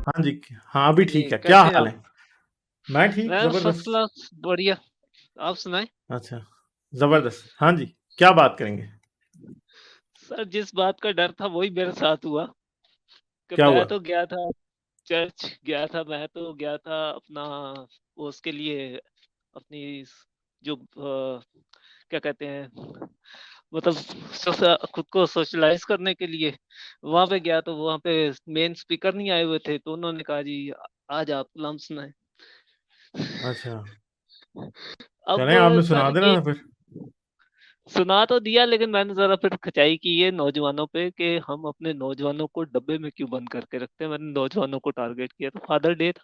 हाँ जी, हाँ अभी ठीक जी, है। क्या कैसे हैं हाल आप? है? मैं ठीक, मैं फर्स्ट जबरदस्त। क्लास, बढ़िया। आप सुनाएं। अच्छा, जबरदस्त। हाँ जी, क्या बात करेंगे? सर, जिस बात का डर था वही मेरे साथ हुआ कि क्या मैं हुआ? तो गया था, चर्च गया था। मैं तो गया था अपना वो उसके लिए, अपनी जो क्या कहते हैं, मतलब खुद को सोशलाइज करने के लिए वहां पे गया। तो वहां पे मेन स्पीकर नहीं आए हुए थे, तो उन्होंने कहा जी आज आप कलाम सुनाए। अच्छा, अब चलें आपने सुना सर देना ये था फिर। सुना तो दिया, लेकिन मैंने ज़रा फिर खिंचाई की है नौजवानों पे कि हम अपने नौजवानों को डब्बे में क्यों बंद करके रखते हैं। मैंने नौजवानों को टारगेट किया, तो फादर डे था,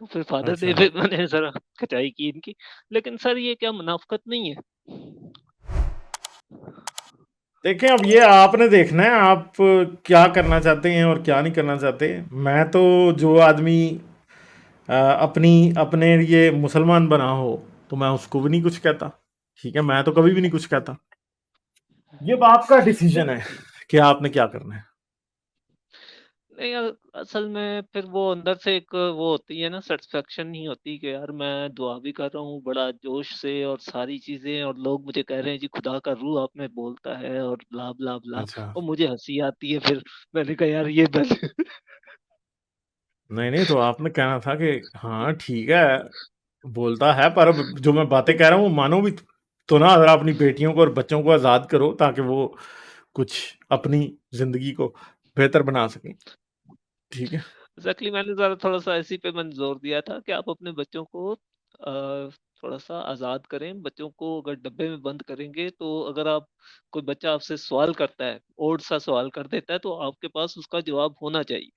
तो फिर फादर डे अच्छा, पे मैंने ज़रा खिंचाई की इनकी। लेकिन सर ये क्या मुनाफ़िकत नहीं है? देखें अब ये आपने देखना है आप क्या करना चाहते हैं और क्या नहीं करना चाहते। मैं तो जो आदमी अपनी अपने लिए मुसलमान बना हो तो मैं उसको भी नहीं कुछ कहता। ठीक है, मैं तो कभी भी नहीं कुछ कहता। ये अब आपका नहीं, डिसीजन है कि आपने क्या करना है। नहीं असल में फिर वो अंदर से एक वो होती है ना, सेटिस्फेक्शन नहीं होती कि यार मैं दुआ भी कर रहा हूँ बड़ा जोश से और सारी चीजें, और लोग मुझे कह रहे हैं जी खुदा का रूह आप में बोलता है और ब्ला ब्ला ब्ला, अच्छा, और मुझे हंसी आती है। फिर मैंने कहा यार ये बस नहीं नहीं, तो आपने कहना था कि हाँ ठीक है, बोलता है, पर अब जो मैं बातें कह रहा हूँ वो मानो भी तो ना। अगर अपनी बेटियों को और बच्चों को आज़ाद करो ताकि वो कुछ अपनी ज़िंदगी को बेहतर बना सकें। ठीक है? एग्जैक्टली, मैंने ज़रा थोड़ा-सा इसी पे मैंने ज़ोर दिया था कि आप अपने बच्चों को थोड़ा-सा आज़ाद करें। बच्चों को अगर डब्बे में बंद करेंगे, तो अगर आप कोई बच्चा आपसे सवाल करता है, ओड सा सवाल कर देता है, तो आपके पास उसका जवाब होना चाहिए।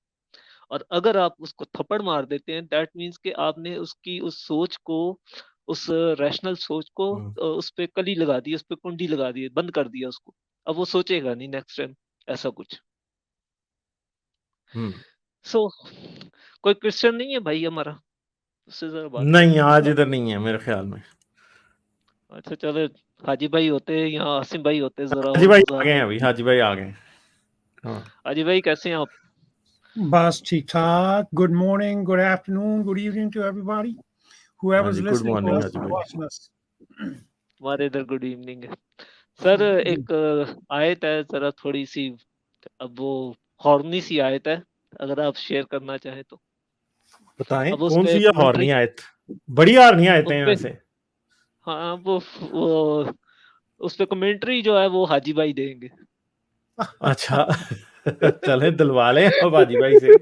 और अगर आप उसको थप्पड़ मार देते हैं, दैट मीन्स कि आपने उसकी उस सोच को, उस रैशनल सोच को हुँ, उस पे कली लगा दी, उस पे कुंडी लगा दी, बंद कर दिया उसको। अब वो सोचेगा नहीं नेक्स्ट टाइम ऐसा कुछ। हुँ। सो कोई क्वेश्चन नहीं है भाई हमारा, उससे ज़रा बात नहीं, करनी थी। आज इधर नहीं है मेरे ख़्याल में। अच्छा चलो, हाजी भाई होते या आसिम भाई होते ज़रा हाजी और भाई मज़ा आ गए आता। हैं अभी, हाजी भाई आ गए हैं। हाँ। हाजी भाई कैसे हैं आप? Bas ठीक-ठाक. Good morning, good afternoon, good evening to everybody, हाँ whoever's जी, good listening to morning us हाजी or भाई। watching us. हमारे इधर गुड इवनिंग है। सर जी, एक आयत है ज़रा थोड़ी सी, अब वो हॉर्नी सी आयत है, अगर आप शेयर करना चाहें तो। बताएँ अब उस पे कौन-सी है कमेंट्री, हॉर्नी आयत? बड़ी हॉर्नी आयतें उस हैं पे वैसे। हाँ वो उस पे कमेंट्री जो है वो हाजी भाई देंगे। अच्छा, चलें दिलवा लें अब हाजी भाई से।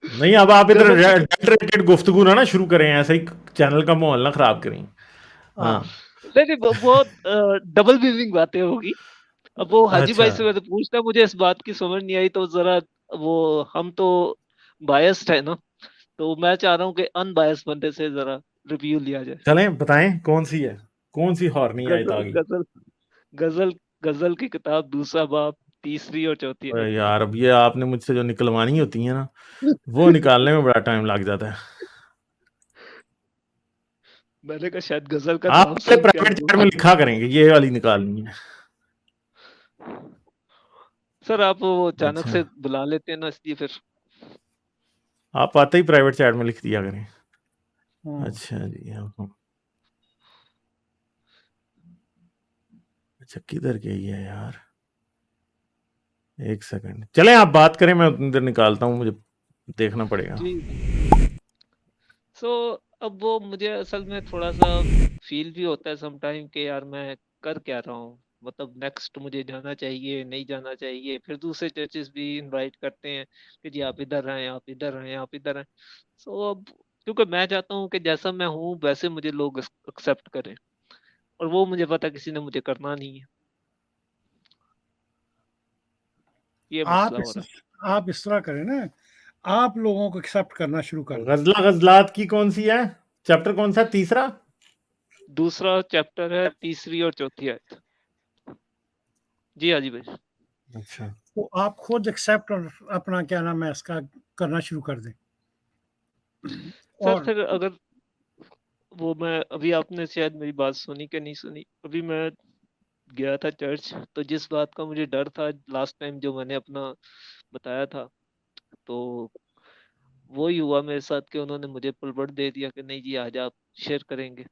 नहीं, अब आप इधर गजल की एडल्टरेटेड गुफ्तगू ना शुरू करें, ऐसे ही चैनल का माहौल ना खराब करें। हाँ, नहीं नहीं, वो डबल मीनिंग बातें होगी। अब वो हाजी अच्छा। भाई से मैंने पूछना, मुझे इस बात की समझ नहीं आई, तो जरा वो हम तो बायस्ड है ना, तो मैं चाह रहा हूँ कि अनबायस्ड बंदे से जरा रिव्यू लिया जाए। चलें बताएँ कौन-सी है? कौन-सी हॉर्नी आयत आ गजल गई? गजल गजल गजल की किताब दूसरा बाब, तीसरी और चौथी अरे आयत। यार, अब ये आपने मुझसे जो निकलवानी होती है ना, वो निकालने में बड़ा टाइम लग जाता है। मैंने कहा शायद गजल का आप नाम पहले सुन के प्राइवेट आपको चैट में लिखा करेंगे, ये वाली निकालनी है। सर आप वो अचानक अच्छा, से बुला लेते हैं ना, इसलिए फिर आप आते ही प्राइवेट चैट में लिख दिया करें। हाँ, अच्छा जी, हाँ, हाँ। अच्छा, किधर गई है यार? 1 सेकंड। चलें आप बात करें, मैं उतनी देर निकालता हूँ, मुझे देखना पड़ेगा। जी। सो अब वो मुझे असल में थोड़ा सा फील भी होता है सम टाइम कि यार मैं कर क्या रहा हूँ, मतलब नेक्स्ट मुझे जाना चाहिए नहीं जाना चाहिए। फिर दूसरे चर्चेस भी इनवाइट करते हैं कि जी आप इधर आए, आप इधर आए, आप इधर आए। सो अब क्योंकि मैं चाहता हूँ कि जैसा मैं हूँ वैसे मुझे लोग एक्सेप्ट करें, और वो मुझे पता किसी ने मुझे करना नहीं है। ये आप मसला हो इस रहा आप इस तरह करें ना, आप लोगों को एक्सेप्ट करना शुरू कर दें। गज़ला गज़लात की कौन-सी है? चैप्टर कौन-सा है, तीसरा? है। दूसरा चैप्टर है, तीसरी और चौथी आयत। जी हाजी भाई। अच्छा। तो आप खुद एक्सेप्ट और अपना क्या नाम है इसका करना शुरू कर दें। सर और फिर अगर वो, मैं अभी आपने शायद मेरी बात सुनी कि नहीं सुनी, अभी मैं गया था चर्च, तो जिस बात का मुझे डर था लास्ट टाइम जो मैंने अपना बताया था, तो वही हुआ मेरे साथ कि उन्होंने मुझे पुलबट दे दिया कि नहीं जी आज आप शेयर करेंगे।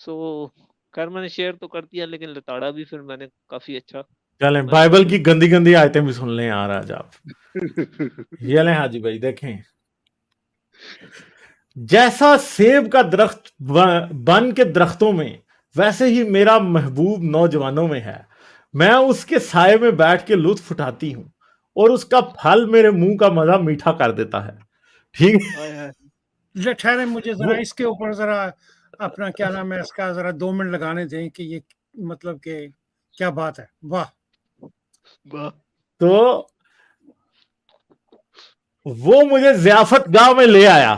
सो खैर मैंने शेयर तो कर दिया, लेकिन लताड़ा भी फिर मैंने काफी अच्छा चलें मैनेज बाइबल की किया। गंदी गंदी आयतें भी सुन लें यार आज आप। ये लें हाजी भाई देखें, जैसा सेब का दरख्त बन के दरख्तों में, वैसे ही मेरा महबूब नौजवानों में है। मैं उसके साए में बैठ के लुत्फ उठाती हूँ और उसका फल मेरे मुंह का मजा मीठा कर देता है। ठीक है? हाय हाय। ठहरे, मुझे वो जरा इसके ऊपर जरा अपना क्या नाम है इसका जरा 2 मिनट लगाने दें कि ये मतलब कि क्या बात है। वाह। वाह। तो वो मुझे ज़ियाफ़त गाह में ले आया,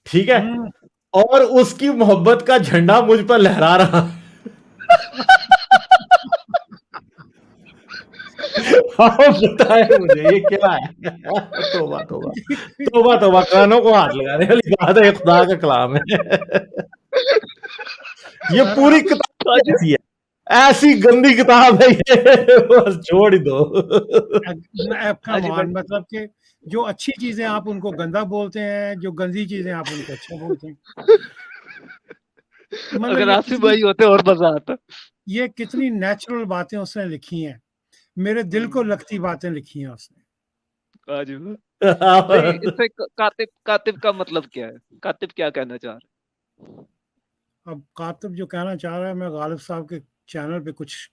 ठीक है, हम्म। और उसकी मोहब्बत का झंडा मुझ पर लहरा रहा। आप बताएं मुझे ये क्या है? तोबा तोबा तोबा तोबा, कानों को हाथ लगाने वाली बात है, ये खुदा का कलाम है। ये सर पूरी आप किताब ऐसी है, ऐसी गंदी किताब है ये, बस छोड़ ही दो। कम हाजी ऑन, भाई, मतलब कि जो अच्छी चीजें आप उनको गंदा बोलते हैं, जो गंदी चीजें आप उनको अच्छा बोलते हैं। मतलब अगर आसिफ भाई होते और मजा आता। ये कितनी नेचुरल बातें उसने लिखी हैं, मेरे दिल को लगती बातें लिखी हैं उसने। हाजी भाई, नहीं इससे कातिब कातिब का मतलब क्या है? कातिब क्या कहना चाह रहे अब कातिब जो कहना चाह रहा है, मैं गालिब साहब के चैनल पे कुछ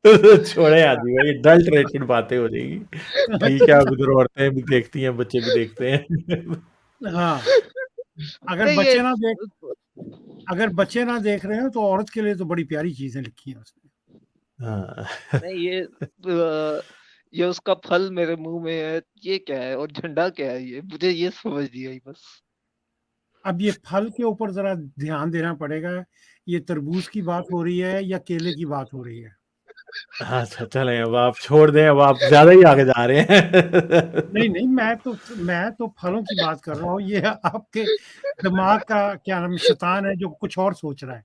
छोड़े आदि भाई, अडल्टरेटेड बातें हो जाएगी। ठीक है, अब इधर औरतें भी देखती हैं, बच्चे भी देखते हैं। हाँ, अगर नहीं ये बच्चे ना देख अगर बच्चे ना देख रहे हो तो औरत के लिए तो बड़ी प्यारी चीजें लिखी हैं उसने। हाँ। नहीं ये उसका फल मेरे मुंह में है, ये क्या है? और झंडा क्या है? ये मुझे ये समझ नहीं आई बस। अब ये फल के ऊपर जरा ध्यान देना पड़ेगा, ये तरबूज की बात हो रही है या केले की बात हो रही है? अच्छा चलें, अब आप छोड़ दें, अब आप ज्यादा ही आगे जा रहे हैं। नहीं नहीं, मैं तो फलों की बात कर रहा हूँ, ये आपके दिमाग का क्या नाम शैतान है जो कुछ और सोच रहा है।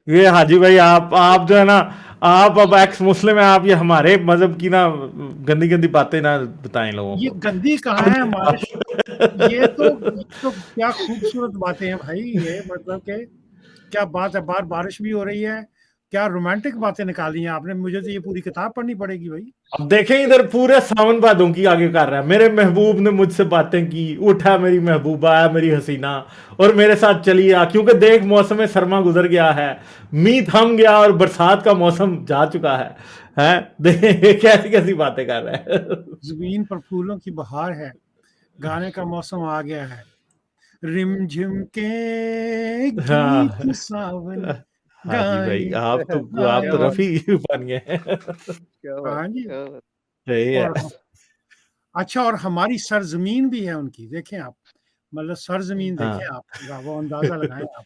ये हाजी भाई, आप जो है ना, आप अब एक्स मुस्लिम है, आप ये हमारे मजहब की ना गंदी गंदी बातें ना बताएं लोगों ये को। गंदी कहाँ है हमारे ये तो क्या खूबसूरत बातें हैं भाई, ये मतलब के क्या बात है, बाहर बारिश भी हो रही है, क्या रोमांटिक बातें निकाली हैं आपने, मुझे तो ये पूरी किताब पढ़नी पड़ेगी भाई। अब देखें, इधर पूरे सावन भादों की आगे कर रहा है, मेरे महबूब ने मुझसे बातें की, उठा मेरी महबूबा, आया मेरी हसीना और मेरे साथ चली आ, क्योंकि देख मौसम सरमा गुजर गया है, मीह थम गया और बरसात का मौसम जा चुका है। हैं, देख कैसी कैसी बातें कर रहा है। जमीन पर फूलों की बहार है, गाने का मौसम आ गया है, रिमझिम के गीत हाँ। सावन हाजी भाई, गाए आप क्या तो बात, आए। रफी बन गए हैं। क्या बात, हाँ जी। क्या बात। सही है। और अच्छा, और हमारी सरजमीन भी है उनकी, देखें आप, मतलब सरजमीन देखें हाँ, आप, वो अंदाजा लगाएं आप।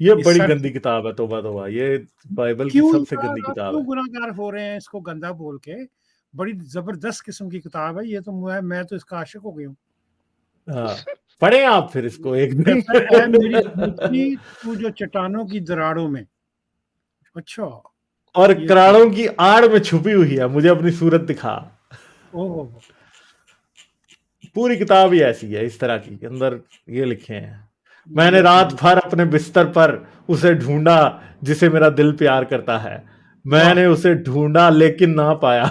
ये इस बड़ी सर गंदी किताब है, तोबा तोबा, ये बाइबल की क्यों सबसे यार, गंदी आप किताब क्यों है। गुनाहगार हो रहे हैं इसको गंदा बोल के? बड़ी जबरदस्त किस्म की किताब है ये तो, मैं तो इसका आशिक हो गई हूँ। हाँ, पढ़े आप फिर इसको एक दिन। कहता है, "ऐ मेरी दोस्ती तू जो चट्टानों की दरारों में।" अच्छा, और ये तो कराड़ों की आड़ में छुपी हुई है, मुझे अपनी सूरत दिखा। ओहो। पूरी किताब ही ऐसी है, इस तरह की, अंदर ये लिखे हैं, मैंने ये तो रात भर अपने बिस्तर पर उसे ढूंढा जिसे मेरा दिल प्यार करता है, वाह। मैंने उसे ढूंढा लेकिन ना पाया,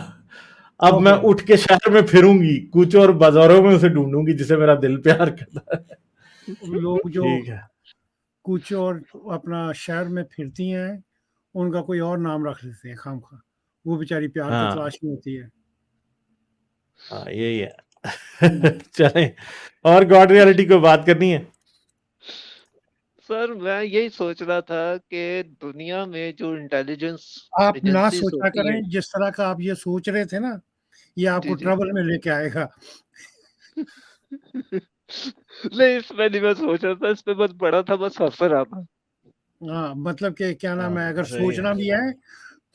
अब मैं ओहो। उठ के शहर में फिरूंगी, कुछ और बाजारों में उसे ढूंढूंगी जिसे मेरा दिल प्यार करता है। लोग जो ठीक है। कुछ और अपना शहर में फिरती हैं, उनका कोई और नाम रख लेते हैं खामखा, वो बेचारी प्यार की हाँ, तलाश में होती है। हाँ, यही है। चलें, और गॉड रियलिटी को बात करनी है। सर मैं यही सोच रहा था कि दुनिया में जो इंटेलिजेंस आप ना एजेंसीज सोचा होती हैं। करें, जिस तरह का आप ये सोच रहे थे ना, ये आपको जी जी। ट्रबल में लेके आएगा। नहीं इसमें नहीं मैं सोच रहा था, इस पे बस बड़ा था, बस हंस रहा था। हाँ, मतलब कि क्या नाम है, हाँ, अगर सही है। सोचना भी है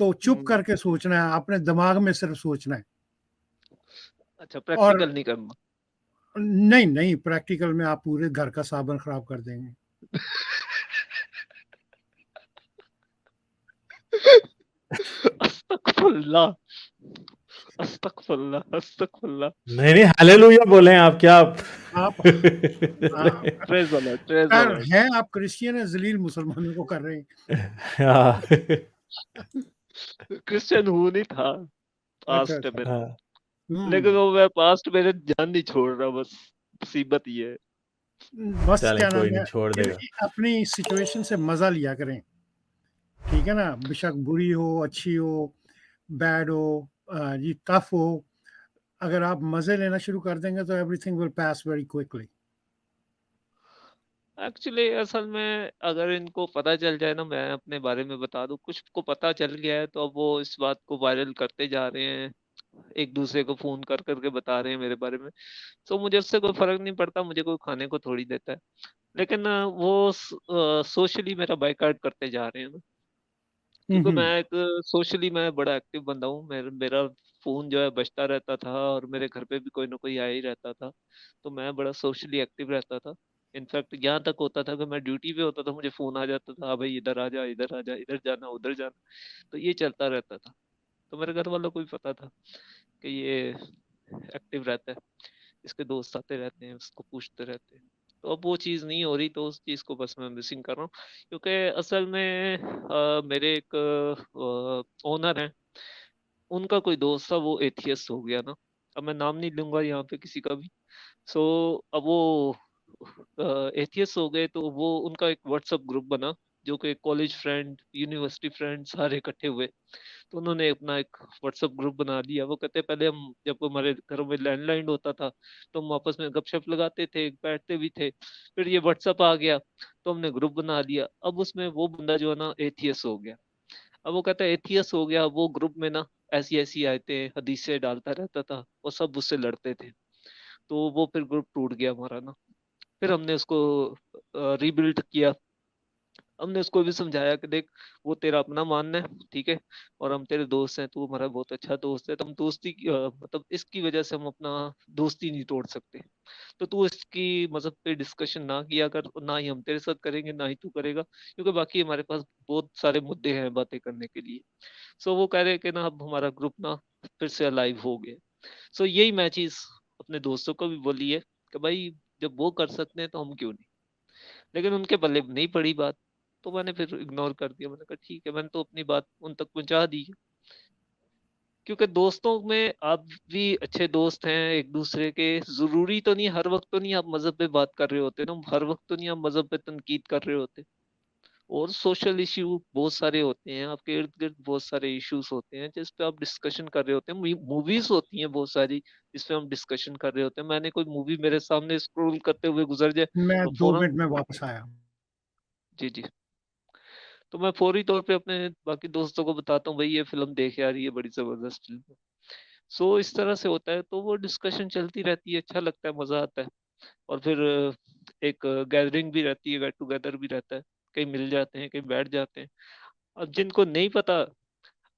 तो चुप हम्म, करके सोचना है, अपने दिमाग में सिर्फ सोचना है। अच्छा और प्रैक्टिकल नहीं करना। नहीं नहीं, प्रैक्टिकल में आप पूरे घर का साबन खराब कर देंगे। अस्तगफुरुल्लाह। अस्तगफुरुल्लाह, अस्तगफुरुल्लाह। नहीं हालेलुया बोले आप क्या आप आप praise the Lord, praise the खैर लॉर्ड। हैं आप क्रिश्चियन है, ज़लील मुसलमानों को कर रहे हैं। हाँ, क्रिश्चियन हूँ नहीं था, अच्छा, पास्ट है अच्छा। मेरा। हाँ, लेकिन हुँ। वो मैं पास्ट मेरे जान नहीं छोड़ रहा, बस मुसीबत ये है। बस चलें क्या कोई नाम नहीं है, छोड़ देगा। अपनी सिचुएशन से मज़ा लिया करें, ठीक है ना? बेशक बुरी हो, अच्छी हो, बैड हो, ये टफ हो, अगर आप मज़े लेना शुरू कर देंगे तो everything will pass very quickly. Actually असल में अगर इनको पता चल जाए ना, मैं अपने बारे में बता दूँ, कुछ को पता चल गया है तो अब वो इस बात को वायरल करते जा रहे हैं, एक-दूसरे को फ़ोन कर कर के बता रहे हैं मेरे बारे में। तो मुझे उससे कोई फ़र्क नहीं पड़ता, मुझे कोई खाने को थोड़ी देता है। लेकिन वो सोशली मेरा बायकॉट करते जा रहे हैं ना, हुँ, क्योंकि मैं हुँ। एक सोशली मैं बड़ा एक्टिव बंदा हूँ। मेरा फ़ोन जो है बजता रहता था और मेरे घर पे भी कोई ना कोई आ ही रहता था। तो मैं बड़ा सोशली एक्टिव रहता था। इनफैक्ट यहाँ तक होता था कि मैं ड्यूटी पे होता था, मुझे फ़ोन आ जाता था, हाँ भाई इधर आ जा, इधर आ जा, इधर जाना, उधर जाना। तो ये चलता रहता था। तो मेरे घर वालों को भी पता था कि ये एक्टिव रहता है, इसके दोस्त आते रहते हैं, उसको पूछते रहते हैं। तो अब वो चीज़ नहीं हो रही, तो उस चीज़ को बस मैं मिसिंग कर रहा हूँ। क्योंकि असल में मेरे एक ओनर हैं, उनका कोई दोस्त था, वो एथियस्ट हो गया ना। अब मैं नाम नहीं लूँगा यहाँ पे किसी का भी। सो अब वो एथियस्ट हो गए, तो वो उनका एक व्हाट्सएप ग्रुप बना, जो कि कॉलेज फ्रेंड, यूनिवर्सिटी फ्रेंड सारे इकट्ठे हुए। तो उन्होंने अपना एक व्हाट्सएप ग्रुप बना लिया। वो कहते हैं पहले हम जब हमारे घर में लैंडलाइन होता था, तो हम आपस में गपशप लगाते थे, बैठते भी थे। फिर ये व्हाट्सएप आ गया, तो हमने ग्रुप बना लिया। अब उसमें वो बंदा जो है ना एथियस्ट हो गया। अब वो कहता है एथियस्ट हो गया, वो ग्रुप में ना ऐसी-ऐसी आयतें, हदीसें डालता रहता था और सब उससे लड़ते थे। तो वो फिर ग्रुप टूट गया हमारा ना। फिर हमने उसको रीबिल्ड किया। हमने उसको भी समझाया कि देख, वो तेरा अपना मानना है, ठीक है? और हम तेरे दोस्त हैं, तू हमारा बहुत अच्छा दोस्त है, तो हम दोस्ती की मतलब इसकी वजह से हम अपना दोस्ती नहीं तोड़ सकते। तो तू इसकी मज़हब पे डिस्कशन ना किया कर, और ना ही हम तेरे साथ करेंगे, ना ही तू करेगा, क्योंकि बाकी हमारे पास बहुत सारे मुद्दे हैं बातें करने के लिए। सो वो कह रहे हैं कि ना अब हमारा ग्रुप ना फिर से अलाइव हो गया। सो यही मैं चीज़ अपने दोस्तों को भी बोली है कि भाई जब वो कर सकते हैं तो हम क्यों नहीं? लेकिन उनके पल्ले नहीं पड़ी बात, तो मैंने फिर इग्नोर कर दिया। मैंने कहा ठीक है, मैंने तो अपनी बात उन तक पहुँचा दी है। क्योंकि दोस्तों में आप भी अच्छे दोस्त हैं एक-दूसरे के, ज़रूरी तो नहीं, हर वक़्त तो नहीं आप मज़हब पे बात कर रहे होते ना, हर वक़्त तो नहीं आप मज़हब पे तनकीद कर रहे होते। और सोशल इश्यू बहुत सारे होते हैं, आपके इर्द-गिर्द बहुत सारे इश्यूज़ होते हैं, जिस पे आप डिस्कशन कर रहे होते हैं। मूवीज़ होती हैं बहुत सारी, जिस पे हम डिस्कशन कर रहे होते हैं। मैंने कोई मूवी मेरे सामने स्क्रॉल करते हुए गुज़र जाए, मैं तो 2 फ़ौरन मिनट में वापस आया। जी, जी। तो मैं फ़ौरी तौर पे अपने बाकी दोस्तों को बताता हूँ, भई ये फ़िल्म देख यार, ये बड़ी ज़बरदस्त फ़िल्म है। सो इस तरह से होता है, तो वो डिस्कशन चलती रहती है, अच्छा लगता है, मज़ा आता है। और फिर एक गैदरिंग भी रहती है, गेट टुगेदर भी रहता है। कहीं मिल जाते हैं, कहीं बैठ जाते हैं। अब जिनको नहीं पता,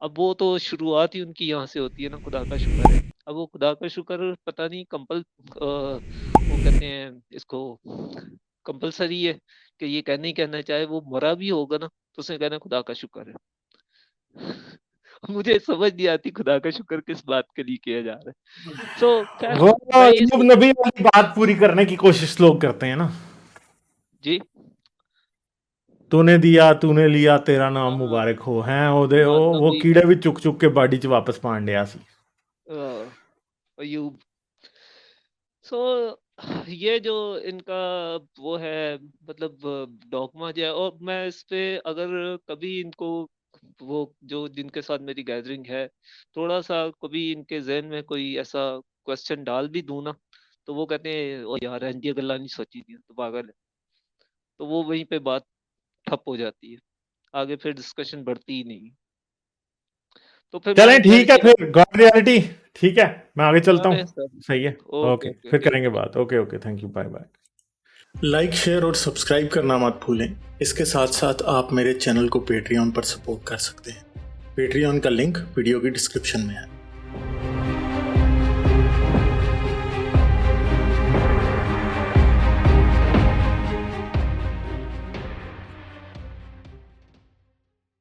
अब वो तो शुरुआत ही उनकी यहाँ से होती है ना, खुदा का शुक्र है। अब वो खुदा का शुक्र पता नहीं वो कहते हैं इसको कंपल्सरी है कि ये कहना ही कहना है, चाहे वो मरा भी होगा ना, तो उसने कहना है खुदा का शुक्र है। मुझे समझ नहीं आती खुदा का शुक्र किस बात के लिए किया जा रहा है। सो खैर वो मैं ये अय्यूब सोच नबी वाली बात पूरी करने की कोशिश लोग करते हैं ना, जी तूने दिया तूने लिया तेरा नाम हाँ, मुबारक हो हैं ओदे हाँ वो नबी कीड़े भी चुक चुक के बाड़ी च वापस पाण डिया सी। अयूब। सो ये जो इनका वो है, मतलब डॉगमा जो है, और मैं इस पे अगर कभी इनको वो जो जिनके साथ मेरी गैदरिंग है, थोड़ा सा कभी इनके जहन में कोई ऐसा क्वेश्चन डाल भी दूं ना, तो वो कहते हैं ओ यार इंदिया गल्ला नहीं सोची दी तो पागल है। तो वो वहीं पे बात ठप हो जाती है, आगे फिर डिस्कशन बढ़ती ही नहीं। तो फिर मैं चलें ठीक है क्या फिर गॉड रियलिटी, ठीक है मैं आगे चलता अरे हूँ। सर, सही है। ओके ओके ओके फिर ठीक करेंगे ठीक। बात। Okay okay thank you bye bye. Like share और सब्सक्राइब करना मत भूलें। इसके साथ साथ आप मेरे चैनल को पेट्रियन पर सपोर्ट कर सकते हैं। पेट्रियन का लिंक वीडियो की डिस्क्रिप्शन में है।